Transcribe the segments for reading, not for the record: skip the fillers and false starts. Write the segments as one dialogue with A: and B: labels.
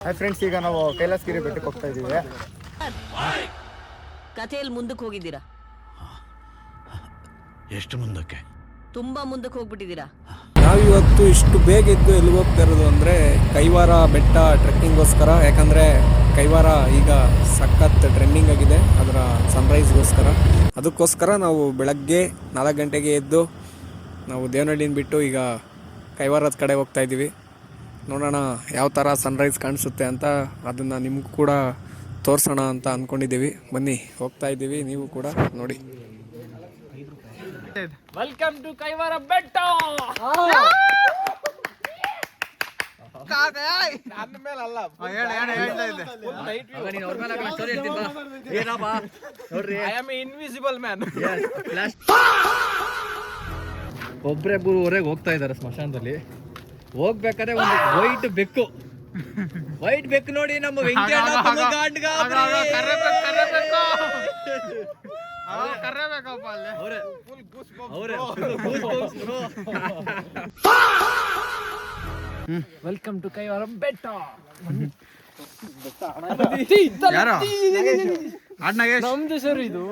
A: Hi friends, ಈಗ ನಾವು ಕೈಲಾಸಗಿರಿ ಬೆಟ್ಟಕ್ಕೆ ಹೋಗ್ತಾ ಇದ್ದೀವಿ.
B: ಕಥೆಯಲ್ಲಿ ಮುಂದಕ್ಕೆ ಹೋಗಿದ್ದೀರಾ?
C: ಎಷ್ಟು ಮುಂದಕ್ಕೆ?
B: ತುಂಬಾ ಮುಂದಕ್ಕೆ ಹೋಗ್ಬಿಟ್ಟಿದ್ದೀರಾ.
D: ನಾವಿವತ್ತು ಇಷ್ಟು ಬೇಗ ಎದ್ದು ಎಲ್ಲಿ ಹೋಗ್ತಾ ಇರೋದು ಅಂದರೆ ಕೈವಾರ ಬೆಟ್ಟ ಟ್ರೆಕ್ಕಿಂಗ್ಗೋಸ್ಕರ. ಯಾಕಂದರೆ ಕೈವಾರ ಈಗ ಸಖತ್ ಟ್ರೆಂಡಿಂಗ್ ಆಗಿದೆ ಅದರ ಸನ್ರೈಸ್ಗೋಸ್ಕರ. ಅದಕ್ಕೋಸ್ಕರ ನಾವು ಬೆಳಗ್ಗೆ 4 ಗಂಟೆಗೆ ಎದ್ದು ನಾವು ದೇವನಹಳ್ಳಿನ ಬಿಟ್ಟು ಈಗ ಕೈವಾರದ ಕಡೆ ಹೋಗ್ತಾ ಇದ್ದೀವಿ. ನೋಡೋಣ ಯಾವ ಥರ ಸನ್ರೈಸ್ ಕಾಣಿಸುತ್ತೆ ಅಂತ, ಅದನ್ನು ನಿಮಗೂ ಕೂಡ ತೋರಿಸೋಣ ಅಂತ ಅಂದ್ಕೊಂಡಿದ್ದೀವಿ. ಬನ್ನಿ, ಹೋಗ್ತಾ ಇದ್ದೀವಿ, ನೀವು ಕೂಡ ನೋಡಿ.
E: ವೆಲ್ಕಮ್ ಟು ಕೈವಾರ ಬೆಟ್ಟ.
F: ಒಬ್ರೆಬ್ಬರವರೆಗೆ ಹೋಗ್ತಾ ಇದ್ದಾರೆ ಸ್ಮಶಾನದಲ್ಲಿ. ಹೋಗ್ಬೇಕಾದ್ರೆ ಒಂದು ವೈಟ್ ಬೆಕ್ಕು ನೋಡಿ ನಮ್ಮ
E: ವೆಲ್ಕಮ್ ಟು ಕೈವಾರ ಬೆಟ್ಟ. ನಮ್ದು ಸರ್ ಇದು.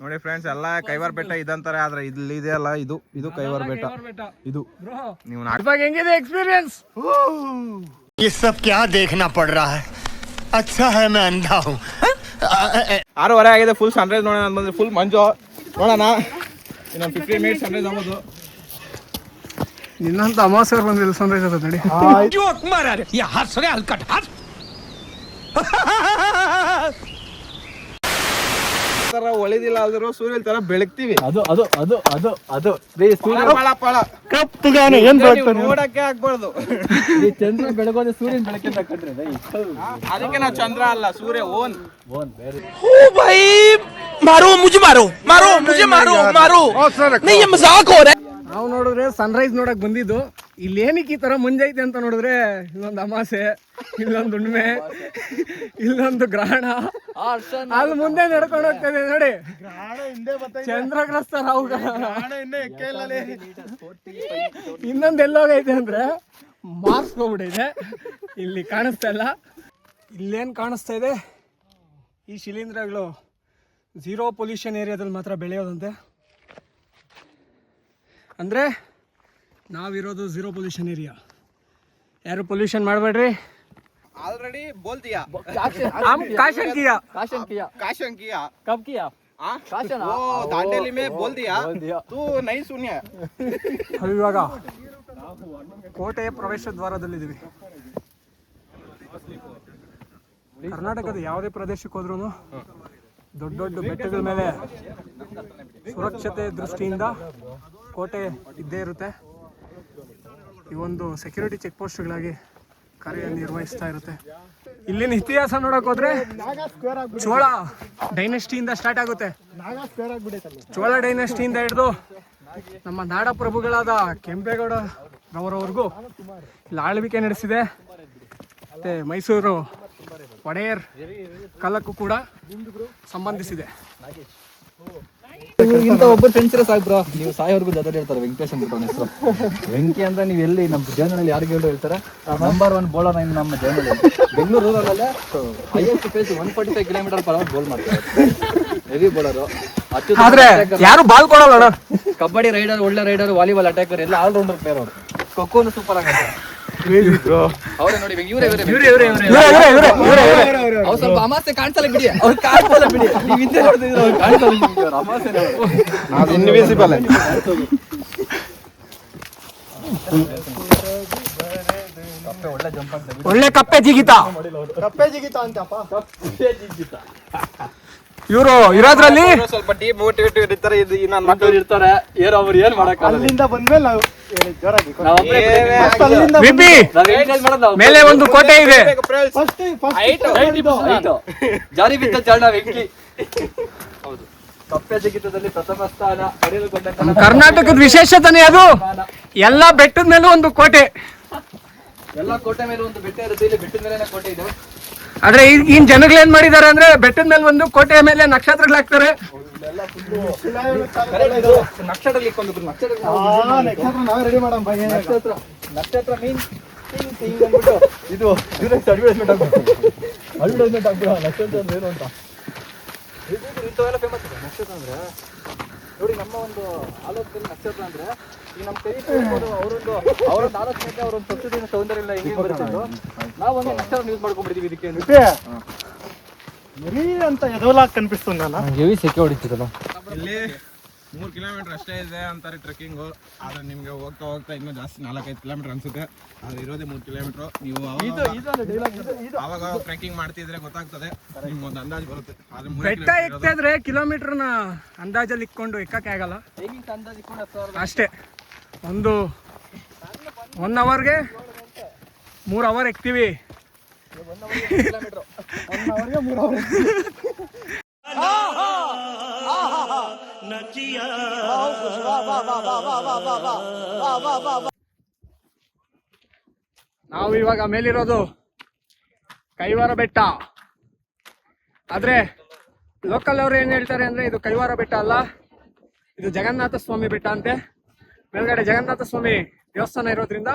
A: ನೋಡಿ ಫ್ರೆಂಡ್ಸ್, ಎಲ್ಲ ಕೈವಾರ ಬೆಟ್ಟ ಇದಂತಾರೆ, ಆದ್ರೆ ಇಲ್ಲಿ ಇದೆ ಅಲ್ಲ, ಇದು ಕೈವಾರ ಬೆಟ್ಟ. ಇದು ನೀವು
E: ಹೆಂಗಿದೆ ಎಕ್ಸ್ಪೀರಿಯನ್ಸ್?
C: ये सब क्या देखना पड़ रहा है? अच्छा है मैं अंधा हूँ.
A: 6:30 ಆಗಿದೆ. ಫುಲ್ ಸನ್ರೈಸ್ ನೋಡೋಣ ಬಂದ್ರೆ ಫುಲ್ ಮಂಜು. ನೋಡೋಣ, ಇನ್ನೊಂದು 15 ಮಿನಿಟ್ಸ್ ಸನ್ರೈಸ್ ಆಗೋದು.
D: ಇನ್ನಂತ ಅಮಾವಾಸ್ಯೆ ಬಂದಿಲ್ಲ ಸನ್ರೈಸ್ ಆಗೋದು ನೋಡಿ.
A: ತರ ಒಳಿದಿಲ್ಲ ಆದ್ರೂ ಸೂರ್ಯ ತರ ಬೆಳಗ್ತೀವಿ.
F: ಅದು
A: ನೋಡಕ್ಕೆ ಆಗ್ಬಾರ್ದು.
F: ಚಂದ್ರ ಬೆಳಗೋದು ಸೂರ್ಯನ ಬೆಳಕಿಂದ ಕಂಡ್ರೆ
A: ಅದಕ್ಕೆ ನಾವು ಚಂದ್ರ ಅಲ್ಲ, ಸೂರ್ಯ ಓನ್.
D: ನಾವು ನೋಡಿದ್ರೆ ಸನ್ರೈಸ್ ನೋಡಕ್ ಬಂದಿದ್ದು. ಇಲ್ಲಿ ಏನಕ್ಕೆ ಈ ತರ ಮುಂಜೈತೆ ಅಂತ ನೋಡಿದ್ರೆ, ಇಲ್ಲೊಂದು ಅಮಾಸೆ, ಇಲ್ಲೊಂದು ಹುಣ್ಣಿಮೆ, ಇಲ್ಲೊಂದು ಗ್ರಹಣ, ಅಲ್ಲಿ ಮುಂದೆ ನಡ್ಕೊಂಡು ಹೋಗ್ತದೆ ನೋಡಿ. ಚಂದ್ರಗ್ರಸ್ತ ರಾಹು. ಇನ್ನೊಂದು ಎಲ್ಲೋಗೈತೆ ಅಂದ್ರೆ ಮಾರ್ಕ್ಸ್ ಹೋಗ್ಬಿಟ್ಟಿದೆ. ಇಲ್ಲಿ ಕಾಣಿಸ್ತಾ ಇಲ್ಲ. ಇಲ್ಲೇನು ಕಾಣಿಸ್ತಾ ಇದೆ, ಈ ಶಿಲೀಂಧ್ರಗಳು 0 ಪೊಲ್ಯೂಷನ್ ಏರಿಯಾದಲ್ಲಿ ಮಾತ್ರ ಬೆಳೆಯೋದಂತೆ. ಅಂದರೆ ನಾವಿರೋದು 0 ಪೊಲ್ಯೂಷನ್ ಏರಿಯಾ. ಯಾರು ಪೊಲ್ಯೂಷನ್ ಮಾಡಬೇಡ್ರಿ.
A: ಆಲ್ರೆಡಿ ಬೋಲ್ದಿಯಾ ದಾಂಡೇಲಿ ಮೇ ಬೋಲ್ ದಿಯಾ ತೂ ನೈ ಸುನ್ಯ.
D: ಇವಾಗ ಕೋಟೆಯ ಪ್ರವೇಶ ದ್ವಾರದಲ್ಲಿದ್ದೀವಿ. ಕರ್ನಾಟಕದ ಯಾವುದೇ ಪ್ರದೇಶಕ್ಕೆ ಹೋದ್ರೂ ದೊಡ್ಡ ದೊಡ್ಡ ಬೆಟ್ಟಗಳ ಮೇಲೆ ಸುರಕ್ಷತೆ ದೃಷ್ಟಿಯಿಂದ ಕೋಟೆ ಇದ್ದೇ ಇರುತ್ತೆ. ಇವೊಂದು ಸೆಕ್ಯೂರಿಟಿ ಚೆಕ್ ಪೋಸ್ಟ್ಗಳಾಗಿ ಕಾರ್ಯನಿರ್ವಹಿಸ್ತಾ ಇರುತ್ತೆ. ಇಲ್ಲಿನ ಇತಿಹಾಸ ನೋಡಕ್ ಹೋದ್ರೆ ಚೋಳ ಡೈನೆಸ್ಟಿಯಿಂದ ಸ್ಟಾರ್ಟ್ ಆಗುತ್ತೆ. ಚೋಳ ಡೈನೆಸ್ಟಿಯಿಂದ ಹಿಡಿದು ನಮ್ಮ ನಾಡ ಪ್ರಭುಗಳಾದ ಕೆಂಪೇಗೌಡ ರವರವರೆಗೂ ಇಲ್ಲಿ ಆಳ್ವಿಕೆ ನಡೆಸಿದೆ. ಮತ್ತೆ ಮೈಸೂರು ಒಡೆಯರ್ ಕಾಲಕ್ಕೂ ಕೂಡ ಸಂಬಂಧಿಸಿದೆ.
F: ಇಂತ ಒಬ್ಬ ಫ್ರೆಂಡ್ಸ್ ಸಾಕು. ನೀವು ಸಾಯೋರ್ಗು ಜೊತೆ ಹೇಳ್ತಾರೆ ವೆಂಕಟೇಶ್ ಅಂತ ಹೆಸರು. ವೆಂಕಿ ಅಂತ ನೀವು ಎಲ್ಲಿ ನಮ್ಮ ಜೇವನಹಳ್ಳಿ ಯಾರಿಗೆ ಹೇಳ್ತಾರೆ, ನಂಬರ್ 1 ಬೌಲರ್ ನಮ್ಮ ಜೇವನಹಳ್ಳಿ. ಬೆಂಗಳೂರು ರೂರಲ್ಲೇ highest pace 145 kilometre per hour bowl ಮಾಡ್ತಾರೆ. Heavy bowler.
D: ಆದ್ರೆ ಯಾರು ಬಾಲ್ ಕೊಡಲ್ಲ.
F: ಕಬಡ್ಡಿ ರೈಡರ್, ಒಳ್ಳೆ ರೈಡರ್, ವಾಲಿಬಾಲ್ ಅಟ್ಯಾಕರ್, ಎಲ್ಲ ಆಲ್ರೌಂಡರ್ ಪ್ಲೇಯರ್ ಅವರು. ಖೋಖೋನು ಸೂಪರ್ ಆಗತ್ತೆ. ಅವ್ರೆ ನೋಡಿ, ಅವ್ರು ಸ್ವಲ್ಪ ಅಮಾಸೆ ಕಾಣಿಸಲ್ಲ ಬಿಡಿ, ಅವ್ರು ಕಾಣಿಸಲ್ಲ ಬಿಡಿ. ನೀವು ಹಿಂದೆ ನೋಡ್ತಿದ್ರೆ ಅವ್ರು ಕಾಣಿಸಲ್ಲ. ಅಮಾಸೆ
A: ಇನ್ವಿಸಿಬಲ್.
F: ಒಳ್ಳೆ ಜಂಪ್ ಆಗ್ತದೆ.
D: ಒಳ್ಳೆ ಕಪ್ಪೆ ಜಿಗಿತ
A: ಅಂತಪ್ಪ.
D: ಇವರು ಇರೋದ್ರಲ್ಲಿ
A: ಸ್ವಲ್ಪ ಡಿಮೋಟಿವೇಟಿವ್ ಇರ್ತಾರೆ. ಇದು ನನ್ನ
F: ಮಕ್ಕಳು ಇರ್ತಾರೆ, ಏನೋ ಅವ್ರು ಏನ್ ಮಾಡಕ್ಕಾಗಲ್ಲ.
A: ಅಲ್ಲಿಂದ ಬಂದ್ಮೇಲೆ ನಾವು
D: ಮೇಲೆ ಒಂದು ಕೋಟೆ ಇದೆ.
F: ಜಾರಿ ಬಿದ್ದ ಜಾಣ ವೆಂಕಿ. ಹೌದು, ಕಪ್ಪೆ ಜಿಗಿತದಲ್ಲಿ ಪ್ರಥಮ ಸ್ಥಾನ ಪಡೆದುಕೊಂಡ
D: ಕರ್ನಾಟಕದ ವಿಶೇಷತೆನೇ ಅದು. ಎಲ್ಲಾ ಬೆಟ್ಟದ ಮೇಲೂ ಒಂದು ಕೋಟೆ.
F: ಎಲ್ಲ ಕೋಟೆ ಮೇಲೆ ಒಂದು ಬೆಟ್ಟ ಇರುತ್ತೆ. ಇಲ್ಲಿ ಬೆಟ್ಟದ ಮೇಲೆ ಕೋಟೆ ಇದೆ.
D: ಆದ್ರೆ ಈಗಿನ ಜನಗಳು ಏನ್ ಮಾಡಿದಾರೆ ಅಂದ್ರೆ, ಬೆಟ್ಟದ ಮೇಲೆ ಒಂದು ಕೋಟೆಯ ಮೇಲೆ ನಕ್ಷತ್ರಗಳು ಹಾಕ್ತಾರೆ.
F: ನಕ್ಷತ್ರ ಇಕ್ಕೊಂಡು ನಕ್ಷತ್ರ ನಕ್ಷತ್ರ ಮೀನ್ಸ್ ಅಂದ್ಬಿಟ್ಟು ಇದು ಅಡ್ವರ್ಟೈಸ್ಮೆಂಟ್ ಆಗ್ಬಿಡ ನಕ್ಷತ್ರ ಅಂದ್ರೆ ಏನು ಅಂತ ಇಂಥವೆಲ್ಲ ಫೇಮಸ್ ಇದೆ ನಕ್ಷತ್ರ ಅಂದ್ರೆ. ನೋಡಿ ನಮ್ಮ ಒಂದು ಆಲೋಚನೆ ನಕ್ಷತ್ರ ಅಂದ್ರೆ ಈಗ ನಮ್ಮ ಕೈ ಅವರೊಂದು ಆಲೋಚನೆಗೆ ಅವರೊಂದು ಪ್ರಕೃತಿಯ ಸೌಂದರ್ಯ ಎಲ್ಲ ಹೆಂಗೆ ಬರುತ್ತೆ ನಾವು ಒಂದು ನಕ್ಷತ್ರ ಯೂಸ್ ಮಾಡ್ಕೊಂಡ್ಬಿಡ್ತೀವಿ ಇದಕ್ಕೆ
E: ಮರಿ ಅಂತ ಎದೋಲಾಗ್ ಕನ್ಪಿಸ್ತದೆ ನಾನು.
F: ಹೆವಿ ಸೆಕೆ ಹೊಡಿತಿದ್ದಲ್ಲ.
A: ಇಲ್ಲಿ 3 ಕಿಲೋಮೀಟರ್ ಅಷ್ಟೇ ಇದೆ ಅಂತಾರೆ ಟ್ರೆಕ್ಕಿಂಗು. ಆದ್ರೆ ನಿಮ್ಗೆ ಹೋಗ್ತಾ ಹೋಗ್ತಾ ಇನ್ನೂ ಜಾಸ್ತಿ 4-5 ಕಿಲೋಮೀಟರ್ ಅನ್ಸುತ್ತೆ. ಆದ್ರೆ ಇರೋದೇ 3 ಕಿಲೋಮೀಟರ್. ನೀವು ಅವಾಗ ಟ್ರೆಕ್ಕಿಂಗ್ ಮಾಡ್ತಿದ್ರೆ ಗೊತ್ತಾಗ್ತದೆ, ನಿಮ್ಗೆ ಒಂದು ಅಂದಾಜು ಬರುತ್ತೆ. ಆದ್ರೆ
E: ಬೆಟ್ಟ ಎಕ್ತಾ ಇದ್ರೆ ಕಿಲೋಮೀಟರ್ನ ಅಂದಾಜಲ್ಲಿ ಇಕ್ಕೊಂಡು ಎಕ್ಕಕ್ಕೆ ಆಗಲ್ಲ ಅಷ್ಟೇ. ಒಂದು 1 ಅವರ್ಗೆ 3 ಅವರ್ ಎಕ್ತೀವಿ. ನಾವು ಇವಾಗ ಮೇಲಿರೋದು ಕೈವಾರ ಬೆಟ್ಟ. ಆದ್ರೆ ಲೋಕಲ್ ಅವ್ರು ಏನ್ ಹೇಳ್ತಾರೆ ಅಂದ್ರೆ ಇದು ಕೈವಾರ ಬೆಟ್ಟ ಅಲ್ಲ, ಇದು ಜಗನ್ನಾಥ ಸ್ವಾಮಿ ಬೆಟ್ಟ ಅಂತೆ. ಮೇಲ್ಗಡೆ ಜಗನ್ನಾಥ ಸ್ವಾಮಿ ದೇವಸ್ಥಾನ ಇರೋದ್ರಿಂದ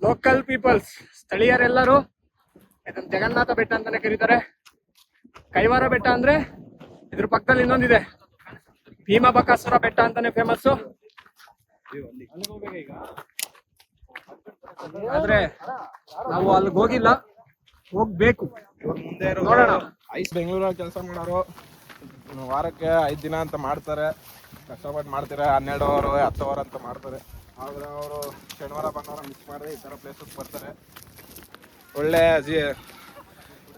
E: ಲೋಕಲ್ ಪೀಪಲ್ಸ್, ಸ್ಥಳೀಯರೆಲ್ಲರೂ ಇದನ್ನ ಜಗನ್ನಾಥ ಬೆಟ್ಟ ಅಂತಾನೆ ಕರೀತಾರೆ. ಕೈವಾರ ಬೆಟ್ಟ ಅಂದ್ರೆ ಇದ್ರ ಪಕ್ಕದಲ್ಲಿ ಇನ್ನೊಂದಿದೆ, ಭೀಮಬಕಾಸುರ ಬೆಟ್ಟ ಅಂತಾನೆ ಫೇಮಸ್ಸು. ಆದ್ರೆ ನಾವು ಅಲ್ಲಿಗೆ ಹೋಗಿಲ್ಲ, ಹೋಗ್ಬೇಕು.
A: ಮುಂದೆ
E: ನೋಡೋಣ.
A: ಐಸ್ ಬೆಂಗಳೂರಲ್ಲಿ ಕೆಲಸ ಮಾಡೋರು ವಾರಕ್ಕೆ 5 ದಿನ ಅಂತ ಮಾಡ್ತಾರೆ, ಕಷ್ಟಪಟ್ಟು ಮಾಡ್ತಾರೆ. 12 ಅವರ್ 10 ಅವರ್ ಅಂತ ಮಾಡ್ತಾರೆ. ಆದ್ರೆ ಅವರು ಶನಿವಾರ ಭಾನುವಾರ ಮಿಸ್ ಮಾಡಿದ್ರೆ ಈ ಥರ ಪ್ಲೇಸಸ್ ಬರ್ತಾರೆ. ಒಳ್ಳೆ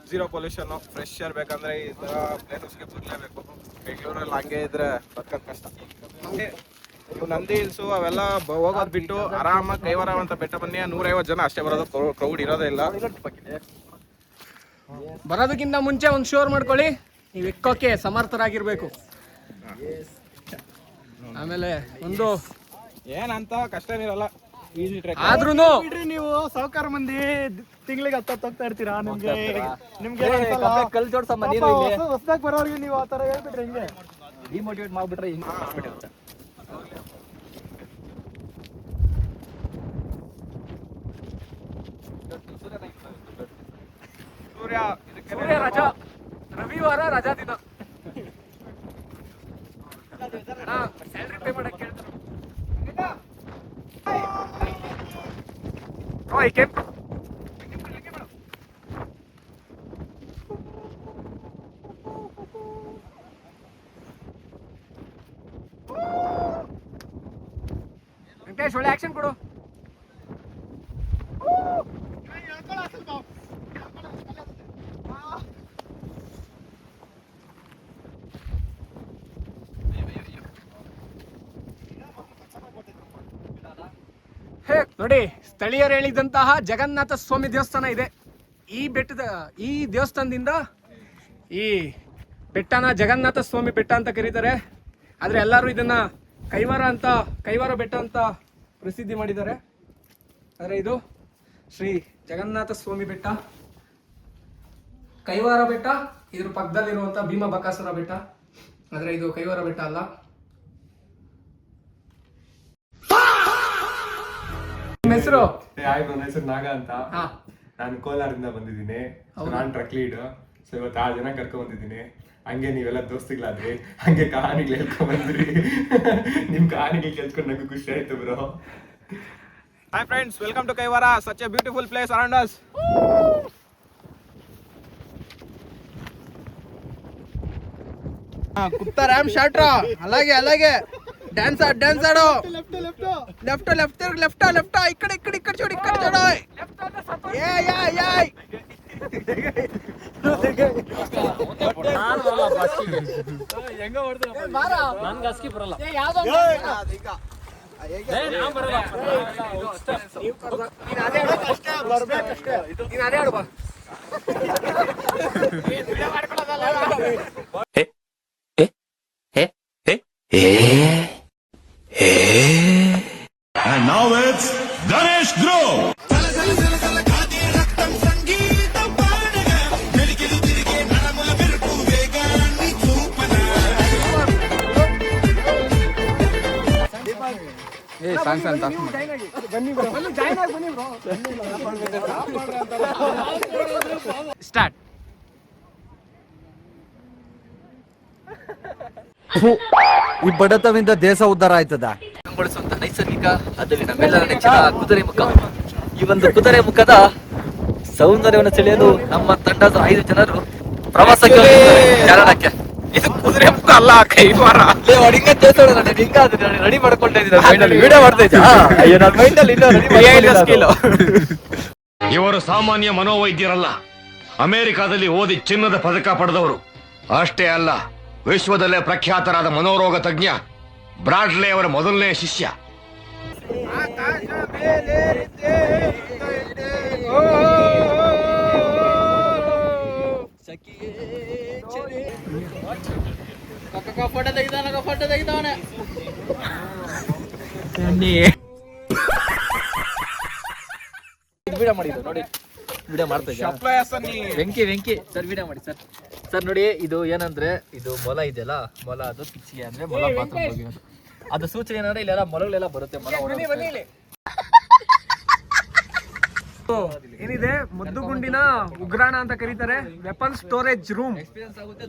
A: ಝೀರೋ ಪೊಲ್ಯೂಷನ್ನು, ಫ್ರೆಶ್ ಏರ್ ಬೇಕಂದ್ರೆ ಈ ಥರ ಪ್ಲೇಸಸ್ಗೆ ಬರಲೇಬೇಕು. ಬೆಂಗಳೂರಲ್ಲಿ ಹಂಗೆ ಇದ್ರೆ ಬದುಕೋದು ಕಷ್ಟ. ನೀವು ನಂದಿ ಹಿಲ್ಸು ಅವೆಲ್ಲ ಹೋಗೋದು ಬಿಟ್ಟು ಆರಾಮಾಗಿ ಕೈವಾರ ಅಂತ ಬೆಟ್ಟ ಬನ್ನಿ. 150 ಜನ ಅಷ್ಟೇ ಬರೋದು, ಕ್ರೌಡ್ ಇರೋದೇ ಇಲ್ಲ.
E: ಬರೋದಕ್ಕಿಂತ ಮುಂಚೆ ಒಂದು ಶೋರ್ ಮಾಡ್ಕೊಳ್ಳಿ, ನೀವು ಎಕ್ಕೋಕೆ ಸಮರ್ಥರಾಗಿರ್ಬೇಕು. ಆಮೇಲೆ ಒಂದು
A: ಏನಂತ ಕಷ್ಟ ಏನಿರಲ್ಲ, ಈಸಿ ಟ್ರೆಕ್.
E: ಆದ್ರೂ
G: ನೀವು ಸಾವುಕಾರ ಮಂದಿ ತಿಂಗಳಿಗೆ 10 ಹೋಗ್ತಾ ಇರ್ತೀರಾ. ನಿಮ್ಗೆ
F: ಕಲ್ ಜೋಡ್ಸಮ್ಮ ನೀನು ಇಲ್ಲಿ
G: ಹೊಸದಾಗಿ ಬರೋರಿಗೆ ನೀವು ಆ ತರ ಹೇಳ್ಬಿಟ್ರೆ ಹಿಂಗೆ
F: ಡಿಮೋಟಿವೇಟ್ ಮಾಡ್ಬಿಟ್ರೆ ಹಿಂಗೆ ಆಗ್ಬಿಟ್ಟಿರುತ್ತೆ.
E: ಸೂರ್ಯ ರಜಾ, ರವಿವಾರ ರಜಾ ದಿನ. ಸ್ಯಾಲ್ರಿ ಪೇ ಮಾಡಕ್ಕೆ ಕೇಳ್ತಾರೆ. ವೆಂಕಟೇಶ್ ಒಳ್ಳೆ ಆಕ್ಷನ್ ಕೊಡು. ನೋಡಿ, ಸ್ಥಳೀಯರು ಹೇಳಿದಂತಹ ಜಗನ್ನಾಥ ಸ್ವಾಮಿ ದೇವಸ್ಥಾನ ಇದೆ ಈ ಬೆಟ್ಟದ. ಈ ದೇವಸ್ಥಾನದಿಂದ ಈ ಬೆಟ್ಟನ ಜಗನ್ನಾಥ ಸ್ವಾಮಿ ಬೆಟ್ಟ ಅಂತ ಕರೀತಾರೆ. ಆದ್ರೆ ಎಲ್ಲರೂ ಇದನ್ನ ಕೈವಾರ ಬೆಟ್ಟ ಅಂತ ಪ್ರಸಿದ್ಧಿ ಮಾಡಿದ್ದಾರೆ. ಆದರೆ ಇದು ಶ್ರೀ ಜಗನ್ನಾಥ ಸ್ವಾಮಿ ಬೆಟ್ಟ. ಕೈವಾರ ಬೆಟ್ಟ ಇದ್ರ ಪಕ್ಕದಲ್ಲಿರುವಂತ ಭೀಮಬಕಾಸುರ ಬೆಟ್ಟ. ಆದ್ರೆ ಇದು ಕೈವಾರ ಬೆಟ್ಟ ಅಲ್ಲ. ನಿಮ್ಮ ಹೆಸರು?
D: ನನ್ನ ಹೆಸರು ನಾಗ ಅಂತ. ನಾನು ಕೋಲಾರದಿಂದ ಬಂದಿದ್ದೀನಿ. ನಾನು ಟ್ರಕ್ ಲೀಡ್. ಸೊ ಇವತ್ತು 6 ಜನ ಕರ್ಕೊಂಡ್ ಬಂದಿದ್ದೀನಿ. ಹಂಗೆ ನೀವೆಲ್ಲ ದೋಸ್ತಿಗಳಾದ್ರಿ, ಹಂಗೆ ಕಹಾನಿಗಳು ಹೇಳ್ಕೊಂಡ್ ಬಂದ್ರಿ. ನಿಮ್ ಕಹಾನಿಗಳು ಕೇಳ್ಕೊಂಡು ನಂಗೆ ಖುಷಿ ಆಯ್ತು bro.
A: Hi friends, welcome to Kaivara, such a beautiful place around us.
E: ಕುತ್ತಾ ರಾಮ್ ಶಾಟ್ರ. అలాగే డాన్స్ ఆడు. లెఫ్ట్ ఇక్కడ చూడు. ఏయ్ ಹೆಂಗ ಮಾಡ್ತಾರ ನನ್ಗೆ ಅಸ್ಕಿ ಬರಲ್ಲ. ಅದೇ ಆಡು ಬಾ.
H: And now it's Ganesh Grow.
E: Start.
F: ಈ ಬಡತವಿಂದ ದೇಶ ಉದ್ಧಾರ ಆಯ್ತದ ಬಳಸುವಂತ ನೈಸರ್ಗಿಕ ಅದಲ್ಲಿ ನಮ್ಮೆಲ್ಲರ ನೆಚ್ಚಿನ ಕುದುರೆ ಮುಖ. ಈ ಒಂದು ಕುದುರೆ ಮುಖದ ಸೌಂದರ್ಯವನ್ನು ಸೆಳೆಯಲು ನಮ್ಮ ತಂಡದ 5 ಜನರು ಪ್ರವಾಸಕ್ಕೆ ಕೇರಳಕ್ಕೆ.
E: ಇದು ಕುದುರೆ ಮುಖ ಅಲ್ಲ, ಕೈವಾರ.
F: ರೆಡಿ ಮಾಡ್ಕೊಳ್ತಾ ಇದ್ದೀನಿ, ವಿಡಿಯೋ ಮಾಡ್ತಾ ಇದ್ದ. ಅಯ್ಯೋ ನನ್ನ ಮೈಂಡಲ್ಲಿ ಇನ್ನೂ
H: ಇವರು ಸಾಮಾನ್ಯ ಮನೋವೈದ್ಯರಲ್ಲ. ಅಮೆರಿಕಾದಲ್ಲಿ ಓದಿ ಚಿನ್ನದ ಪದಕ ಪಡೆದವರು. ಅಷ್ಟೇ ಅಲ್ಲ, ವಿಶ್ವದಲ್ಲೇ ಪ್ರಖ್ಯಾತರಾದ ಮನೋರೋಗ ತಜ್ಞ ಬ್ರಾಡ್ಲೆ ಅವರ ಮೊದಲನೇ ಶಿಷ್ಯ.
F: ವಿಡಿಯೋ ಮಾಡಿದ್ರು ನೋಡಿ, ವಿಡಿಯೋ ಮಾಡ್ತಾ ಇದ್ದ ವೆಂಕಿ ಸರ್ ವಿಡಿಯೋ ಮಾಡಿ ಸರ್. ಸರ್ ನೋಡಿ, ಇದು ಏನಂದ್ರೆ ಇದು ಮೊಲ ಇದೆಯಲ್ಲ, ಮೊಲ ಅದು ಕಿಚ್ಚಿಗೆ ಅಂದ್ರೆ ಮೊಲ ಬಾತ್ರೂಮ್ ಹೋಗಿರೋದು. ಅದು ಸೂಚನೆ ಏನಂದ್ರೆ ಇಲ್ಲೆಲ್ಲ ಮೊಲಗಳೆಲ್ಲ ಬರುತ್ತೆ. ಮೊಲ
E: ಏನಿದೆ, ಮದ್ದುಗುಂಡಿನ ಉಗ್ರಾಣ ಅಂತ ಕರೀತಾರೆ. Weapon storage room.
F: ಎಕ್ಸ್ಪೀರಿಯನ್ಸ್ ಆಗುತ್ತೆ.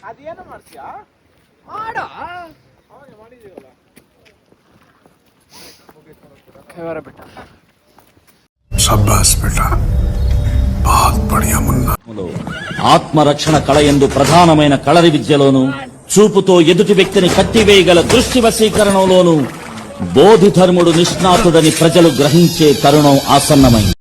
A: ಅದೇನು ಮಾಡ್ತೀಯಾ?
E: ಕೈವಾರ ಬೆಟ್ಟ.
H: ಶಾಬಾಸ್ ಬೇಟಾ, बहुत बढ़िया मुन्ना.
I: ఆత్మరక్షణ కళ ఎందు ప్రధానమైన కళరి విద్యలోను, చూపుతో ఎదుటి వ్యక్తిని కట్టివేయగల దృష్టి వశీకరణలోను బోధి ధర్ముడు నిష్ణాతుడని ప్రజలు గ్రహించే తరుణం ఆసన్నమైంది.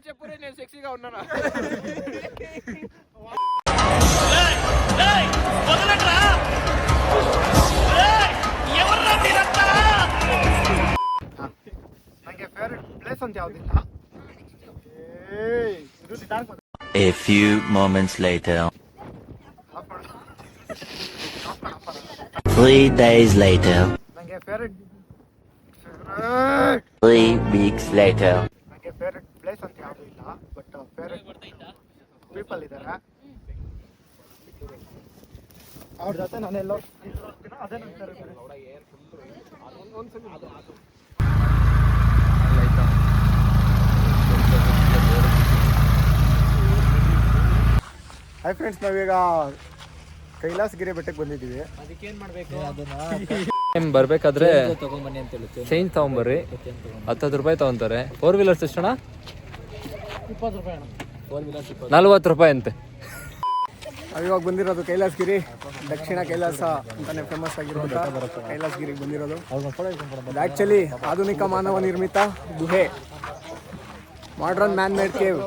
A: చెప్పురే, నేను సెక్సీగా ఉన్నానా?
G: ನನಗೆ ಫೇವರೇಟ್ ಪ್ಲೇಸ್ ಅಂತ ಯಾವ್ದಿಲ್ಲ.
I: A few moments later. 3 days later.
G: ನನಗೆ ಫೇವರೇಟ್
I: 3 weeks later.
G: ನನಗೆ ಫೇವರೇಟ್ ಪ್ಲೇಸ್ ಅಂತ ಯಾವ್ದು ಇಲ್ಲ, ಬಟ್ ಫೇವರೇಟ್ ಪೀಪಲ್ ಇದ್ದಾರೆ. ಅವ್ರ ಜೊತೆ ನಾನೆಲ್ಲೋ ಹೋಗ್ತೀನೋ ಅದೇ ನನ್ನ ಫೇವರೇಟ್. ಹಾಯ್ ಫ್ರೆಂಡ್ಸ್, ನಾವೀಗ ಕೈಲಾಸಗಿರಿ ಬೆಟ್ಟಕ್ಕೆ ಬಂದಿದ್ದೀವಿ.
F: ಬರ್ಬೇಕಾದ್ರೆ ಚೇಂಜ್ ತಗೊಂಬರ್ರಿ. 10 ರೂಪಾಯಿ ತಗೊಂತಾರೆ. 4 ವೀಲರ್ಸ್ ಎಷ್ಟಣ್ಣ? 40 ರೂಪಾಯಿ ಅಂತೆ.
E: ನಾವಿವಾಗ ಬಂದಿರೋದು ಕೈಲಾಸಗಿರಿ, ದಕ್ಷಿಣ ಕೈಲಾಸ ಅಂತಾನೆ ಫೇಮಸ್ ಆಗಿರುವಂತ ಕೈಲಾಸಗಿರಿಗೆ ಬಂದಿರೋದು. ಆಕ್ಚುಲಿ ಆಧುನಿಕ ಮಾನವ ನಿರ್ಮಿತ ಗುಹೆ, ಮಾಡರ್ನ್ ಮ್ಯಾನ್ ಮೇಡ್ ಕೇವ್.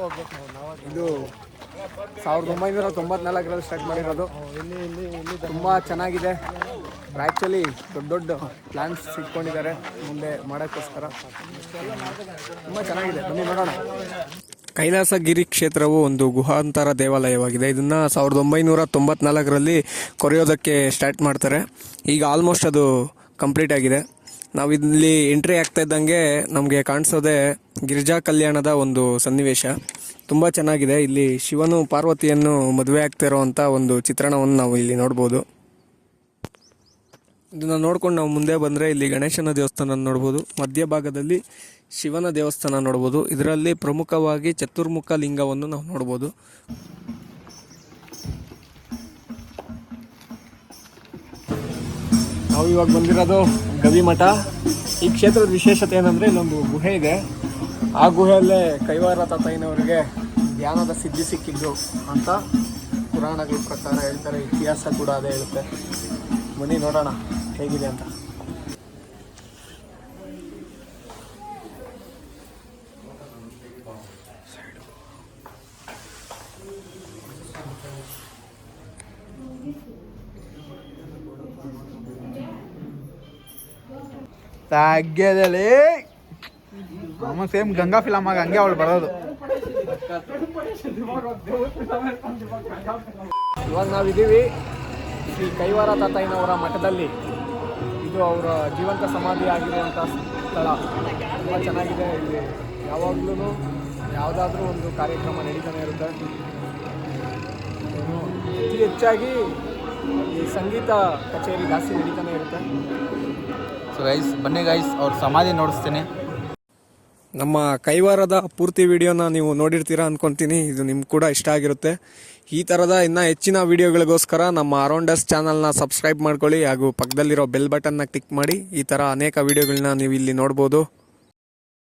E: ಇದು 1994ರಲ್ಲಿ ಸ್ಟಾರ್ಟ್ ಮಾಡಿರೋದು. ತುಂಬ ಚೆನ್ನಾಗಿದೆ. ಆ್ಯಕ್ಚುಲಿ ದೊಡ್ಡ ದೊಡ್ಡ ಪ್ಲ್ಯಾನ್ಸ್ ಇಟ್ಕೊಂಡಿದ್ದಾರೆ ಮುಂದೆ ಮಾಡೋಕ್ಕೋಸ್ಕರ. ತುಂಬ ಚೆನ್ನಾಗಿದೆ, ಬನ್ನಿ ನೋಡೋಣ. ಕೈಲಾಸಗಿರಿ ಕ್ಷೇತ್ರವು ಒಂದು ಗುಹಾಂತರ ದೇವಾಲಯವಾಗಿದೆ. ಇದನ್ನು 1994ರಲ್ಲಿ ಕೊರೆಯೋದಕ್ಕೆ ಸ್ಟಾರ್ಟ್ ಮಾಡ್ತಾರೆ. ಈಗ ಆಲ್ಮೋಸ್ಟ್ ಅದು ಕಂಪ್ಲೀಟ್ ಆಗಿದೆ. ನಾವು ಇಲ್ಲಿ ಎಂಟ್ರಿ ಆಗ್ತಾ ಇದ್ದಂಗೆ ನಮಗೆ ಕಾಣಿಸೋದೆ ಗಿರಿಜಾ ಕಲ್ಯಾಣದ ಒಂದು ಸನ್ನಿವೇಶ. ತುಂಬ ಚೆನ್ನಾಗಿದೆ. ಇಲ್ಲಿ ಶಿವನು ಪಾರ್ವತಿಯನ್ನು ಮದುವೆ ಆಗ್ತಾ ಇರೋವಂಥ ಒಂದು ಚಿತ್ರಣವನ್ನು ನಾವು ಇಲ್ಲಿ ನೋಡ್ಬೋದು. ಇದನ್ನು ನೋಡ್ಕೊಂಡು ನಾವು ಮುಂದೆ ಬಂದರೆ ಇಲ್ಲಿ ಗಣೇಶನ ದೇವಸ್ಥಾನ ನೋಡ್ಬೋದು. ಮಧ್ಯಭಾಗದಲ್ಲಿ ಶಿವನ ದೇವಸ್ಥಾನ ನೋಡ್ಬೋದು. ಇದರಲ್ಲಿ ಪ್ರಮುಖವಾಗಿ ಚತುರ್ಮುಖ ಲಿಂಗವನ್ನು ನಾವು ನೋಡ್ಬೋದು. ನಾವು ಇವಾಗ ಬಂದಿರೋದು ಗವಿಮಠ. ಈ ಕ್ಷೇತ್ರದ ವಿಶೇಷತೆ ಏನಂದರೆ ಇಲ್ಲೊಂದು ಗುಹೆ ಇದೆ. ಆ ಗುಹೆಯಲ್ಲೇ ಕೈವಾರ ತಾತಯ್ಯನವರಿಗೆ ಧ್ಯಾನದ ಸಿದ್ಧಿ ಸಿಕ್ಕಿದ್ದು ಅಂತ ಪುರಾಣಗಳ ಪ್ರಕಾರ ಹೇಳ್ತಾರೆ. ಇತಿಹಾಸ ಕೂಡ ಅದೇ ಹೇಳುತ್ತೆ. ಬನ್ನಿ ನೋಡೋಣ ಹೇಗಿದೆ ಅಂತ.
G: ತಾಗ್ಯದಲ್ಲಿ ಸೇಮ್ ಗಂಗಾ ಫಿಲಮ್ ಆಗ ಹಂಗೆ ಅವಳು ಬರೋದು.
E: ಇವಾಗ ನಾವಿದ್ದೀವಿ ಶ್ರೀ ಕೈವಾರ ತಾತಯ್ಯನವರ ಮಠದಲ್ಲಿ ಇದು ಅವರ ಜೀವಂತ ಸಮಾಧಿ ಆಗಿರುವಂಥ ಸ್ಥಳ. ತುಂಬ ಚೆನ್ನಾಗಿದೆ. ಇಲ್ಲಿ ಯಾವಾಗಲೂ ಯಾವುದಾದ್ರೂ ಒಂದು ಕಾರ್ಯಕ್ರಮ ನಡೀತಾನೆ ಇರುತ್ತೆ. ಅತಿ ಹೆಚ್ಚಾಗಿ ಈ ಸಂಗೀತ ಕಚೇರಿ ಜಾಸ್ತಿ ನಡೀತಾನೆ ಇರುತ್ತೆ.
F: ಸೊ ಗೈಸ್ ಬನ್ನಿ ಗೈಸ್ ಅವ್ರ ಸಮಾಧಿ ನೋಡಿಸ್ತೀನಿ.
D: ನಮ್ಮ ಕೈವಾರದ ಪೂರ್ತಿ ವಿಡಿಯೋನ ನೀವು ನೋಡಿರ್ತೀರಾ ಅಂದ್ಕೊತೀನಿ. ಇದು ನಿಮ್ಗೆ ಕೂಡ ಇಷ್ಟ ಆಗಿರುತ್ತೆ. ಈ ಥರದ ಇನ್ನೂ ಹೆಚ್ಚಿನ ವಿಡಿಯೋಗಳಿಗೋಸ್ಕರ ನಮ್ಮ ಅರೌಂಡಸ್ ಚಾನಲ್ನ ಸಬ್ಸ್ಕ್ರೈಬ್ ಮಾಡ್ಕೊಳ್ಳಿ ಹಾಗೂ ಪಕ್ಕದಲ್ಲಿರೋ ಬೆಲ್ ಬಟನ್ನ ಕ್ಲಿಕ್ ಮಾಡಿ. ಈ ಥರ ಅನೇಕ ವಿಡಿಯೋಗಳನ್ನ ನೀವು ಇಲ್ಲಿ ನೋಡ್ಬೋದು.